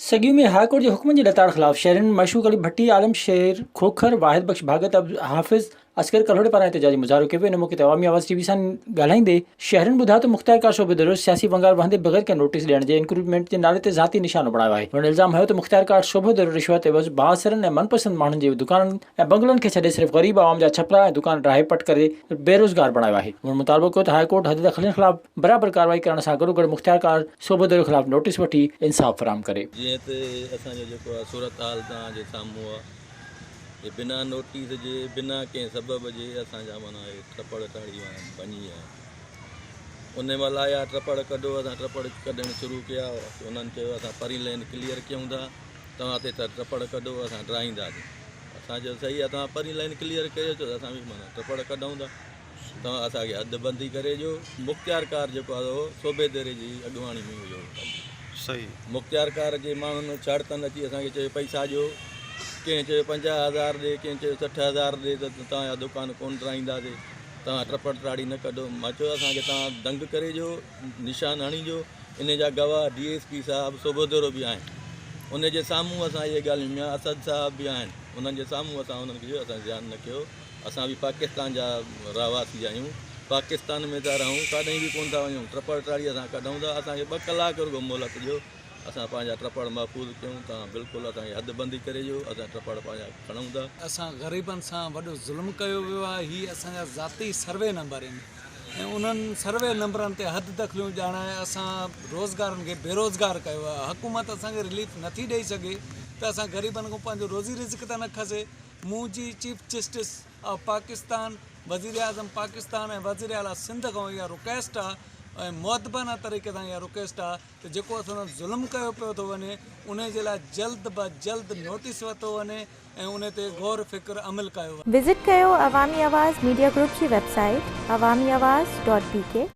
सॻियूं में high court जे हुक्म जे लताड़ ख़िलाफ़ शहरनि मशहूर अली भट्टी आलम शेर खोखर वाहिद बख्श भागत हाफ़िज़ असगर कलोड़े पारां एहतजाजी मुज़ाहरो कयो वियो। इन मौक़े ते अवामी आवाज़ टीवी सां ॻाल्हाईंदे शहरनि ॿुधायो त मुख़्तियारकार शोबेदार सियासी वंगार वहंदे बग़ैर कंहिं नोटिस ॾियण जे इंक्रूमेंट जे नाले ते ज़ाती निशानो बणायो आहे। हुन इल्ज़ाम हयो त मुख़्तियारकार शोबेदार रिश्वत एवज़ बाअसरनि ऐं मनपसंद माण्हुनि जे दुकाननि ऐं बंगलनि खे छॾे सिर्फ़ ग़रीब आवाम जा छपरा ऐं दुकान ड्राहे पट करे बेरोज़गार बणायो आहे। हुन मुतालबो कयो त हाई कोर्ट हद दख़लनि ख़िलाफ़ बराबरि कार्रवाई करण सां गॾोगॾु मुख़्तियारकार शोबेदार ख़िलाफ़ नोटिस वठी इंसाफ़ फ़राहम करे। जीअं त असांजो जेको आहे सूरत हाल तव्हांजे साम्हूं आहे कि बिना नोटिस जे बिना कंहिं सबब जे असांजा माना टपड़ टाड़ी वञी आहे। उन महिल आया टपड़ कढो, असां टपड़ कढणु शुरू कया। उन्हनि चयो असां परी लाइन क्लियर कयूं था, तव्हां ते त टपड़ कढो, असां ड्राईंदासीं। असां चयो सही आहे, तव्हां परी लाइन क्लियर कयो छो त असां बि माना टपड़ कढूं था, तव्हां असांखे हदबंदी करे ॾियो। मुख़्तियारकार जेको आहे उहो सूबेदार जी अॻुवाणी में हुयो। सही मुख़्तियारकार जे माण्हुनि छड़ तन अची असांखे चयो पैसा ॾियो, कंहिं चयो 50,000 ॾे, कंहिं चयो 60,000 ॾे, त तव्हांजा दुकान कोन ठाहींदासीं, तव्हां टपड़ टाड़ी न कढो। मां चयो असांखे तव्हां दंग करे ॾियो, निशान हणी ॾियो। इन जा गवाह DSP साहिबु सूबेदार बि आहिनि। उन जे साम्हूं असां इहे ॻाल्हियूं मियां असद साहिब बि आहिनि। उन्हनि जे साम्हूं असां उन्हनि खे असां ध्यानु न कयो। असां बि पाकिस्तान जा रहवासी आहियूं, पाकिस्तान में था रहूं, काॾहें बि कोन था वञूं। टपड़ टाड़ी असां कढूं था, असांखे 2 कलाक रुगो मोहलत ॾियो, असां पंहिंजा टपड़ महफ़ूज़ कयूं। तव्हां बिल्कुलु असांखे हदबंदी करे ॾियो, असां टपड़ पंहिंजा खणूं था। असां ग़रीबनि सां वॾो ज़ुल्म कयो वियो आहे। हीअ असांजा ज़ाती सर्वे नंबर आहिनि ऐं उन्हनि सर्वे नंबरनि ते हद दख़लियूं ॼाणाए असां रोज़गारनि खे बेरोज़गार कयो आहे। हुकूमत असांखे रिलीफ नथी ॾेई सघे त असां ग़रीबनि खां पंहिंजो रोज़ी रिज़्क़ त न खसे। मुंहिंजी चीफ जस्टिस ऑफ पाकिस्तान, वज़ीर आज़म पाकिस्तान ऐं वज़ीर आला सिंध खां इहा रिक्वेस्ट आहे ऐं मुअदबाना तरीक़े सां इहा रिक्वेस्ट आहे त जेको असां ज़ुल्म कयो पियो थो वञे उन जे लाइ जल्द ब जल्द नोटिस वरितो वञे ऐं उन ते गौर फ़िक्र अमल कयो वञे। विज़िट कयो अवामी आवाज़ मीडिया ग्रुप जी वेबसाइट awamiawaz.pk